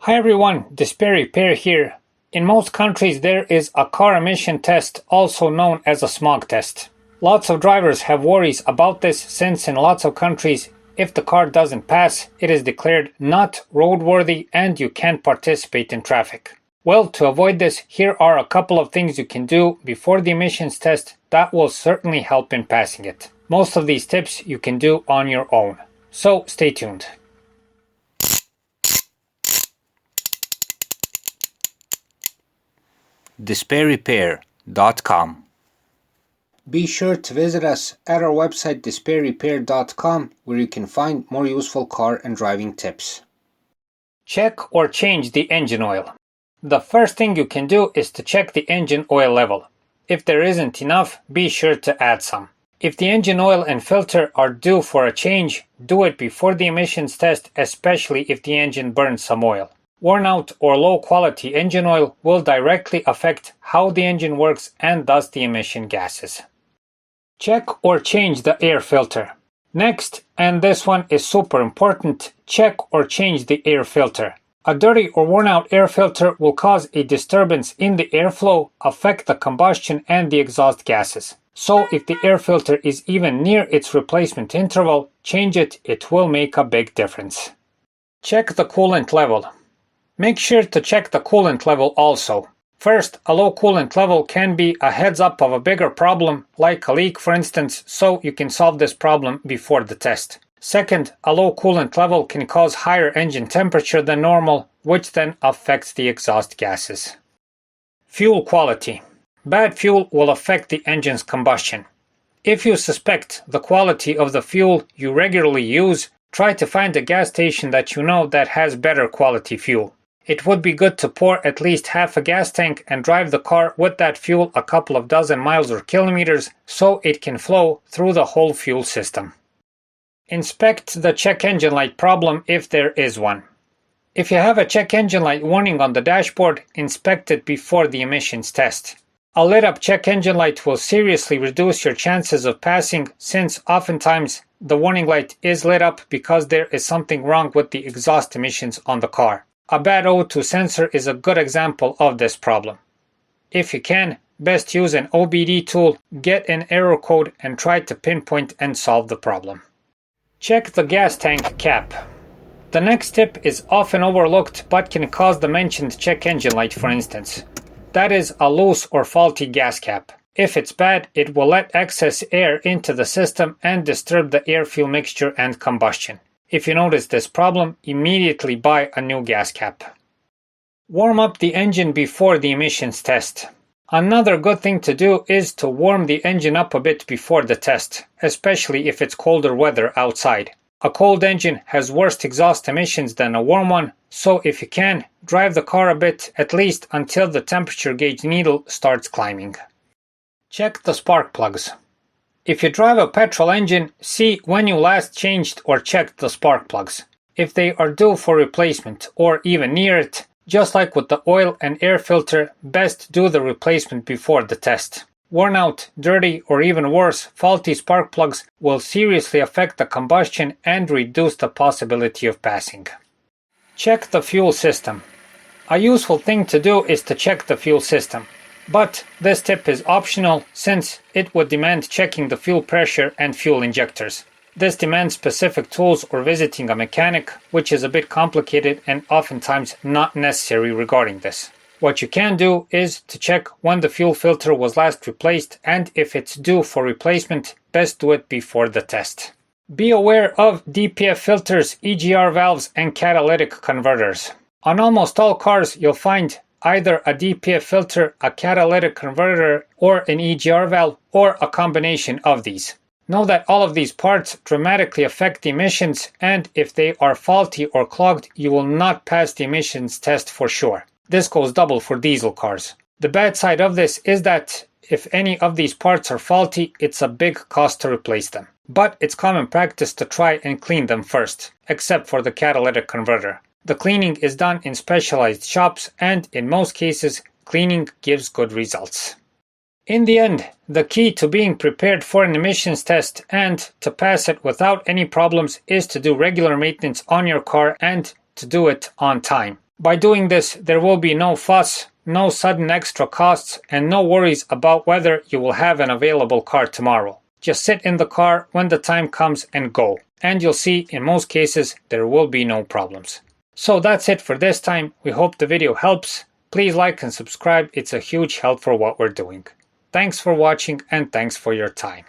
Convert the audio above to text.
Hi everyone, Despair Repair here. In most countries there is a car emission test, also known as a smog test. Lots of drivers have worries about this since in lots of countries, if the car doesn't pass, it is declared not roadworthy and you can't participate in traffic. Well, to avoid this, here are a couple of things you can do before the emissions test that will certainly help in passing it. Most of these tips you can do on your own. So stay tuned. DespairRepair.com. Be sure to visit us at our website despairrepair.com where you can find more useful car and driving tips. Check or change the engine oil. The first thing you can do is to check the engine oil level. If there isn't enough, be sure to add some. If the engine oil and filter are due for a change, do it before the emissions test, especially if the engine burns some oil. Worn out or low quality engine oil will directly affect how the engine works and thus the emission gases. Check or change the air filter. Next, and this one is super important, check or change the air filter. A dirty or worn out air filter will cause a disturbance in the airflow, affect the combustion and the exhaust gases. So if the air filter is even near its replacement interval, change it, it will make a big difference. Check the coolant level. Make sure to check the coolant level also. First, a low coolant level can be a heads up of a bigger problem, like a leak for instance, so you can solve this problem before the test. Second, a low coolant level can cause higher engine temperature than normal, which then affects the exhaust gases. Fuel quality. Bad fuel will affect the engine's combustion. If you suspect the quality of the fuel you regularly use, try to find a gas station that you know that has better quality fuel. It would be good to pour at least half a gas tank and drive the car with that fuel a couple of dozen miles or kilometers so it can flow through the whole fuel system. Inspect the check engine light problem if there is one. If you have a check engine light warning on the dashboard, inspect it before the emissions test. A lit up check engine light will seriously reduce your chances of passing since oftentimes the warning light is lit up because there is something wrong with the exhaust emissions on the car. A bad O2 sensor is a good example of this problem. If you can, best use an OBD tool, get an error code and try to pinpoint and solve the problem. Check the gas tank cap. The next tip is often overlooked but can cause the mentioned check engine light for instance. That is a loose or faulty gas cap. If it's bad, it will let excess air into the system and disturb the air-fuel mixture and combustion. If you notice this problem, immediately buy a new gas cap. Warm up the engine before the emissions test. Another good thing to do is to warm the engine up a bit before the test, especially if it's colder weather outside. A cold engine has worse exhaust emissions than a warm one, so if you can, drive the car a bit at least until the temperature gauge needle starts climbing. Check the spark plugs. If you drive a petrol engine, see when you last changed or checked the spark plugs. If they are due for replacement or even near it, just like with the oil and air filter, best do the replacement before the test. Worn out, dirty, or even worse, faulty spark plugs will seriously affect the combustion and reduce the possibility of passing. Check the fuel system. A useful thing to do is to check the fuel system. But this tip is optional since it would demand checking the fuel pressure and fuel injectors. This demands specific tools or visiting a mechanic, which is a bit complicated and oftentimes not necessary regarding this. What you can do is to check when the fuel filter was last replaced and if it's due for replacement, best do it before the test. Be aware of DPF filters, EGR valves and catalytic converters. On almost all cars you'll find either a DPF filter, a catalytic converter, or an EGR valve, or a combination of these. Know that all of these parts dramatically affect the emissions, and if they are faulty or clogged, you will not pass the emissions test for sure. This goes double for diesel cars. The bad side of this is that if any of these parts are faulty, it's a big cost to replace them. But it's common practice to try and clean them first, except for the catalytic converter. The cleaning is done in specialized shops and in most cases, cleaning gives good results. In the end, the key to being prepared for an emissions test and to pass it without any problems is to do regular maintenance on your car and to do it on time. By doing this, there will be no fuss, no sudden extra costs, and no worries about whether you will have an available car tomorrow. Just sit in the car when the time comes and go, and you'll see in most cases there will be no problems. So that's it for this time. We hope the video helps. Please like and subscribe, it's a huge help for what we're doing. Thanks for watching and thanks for your time.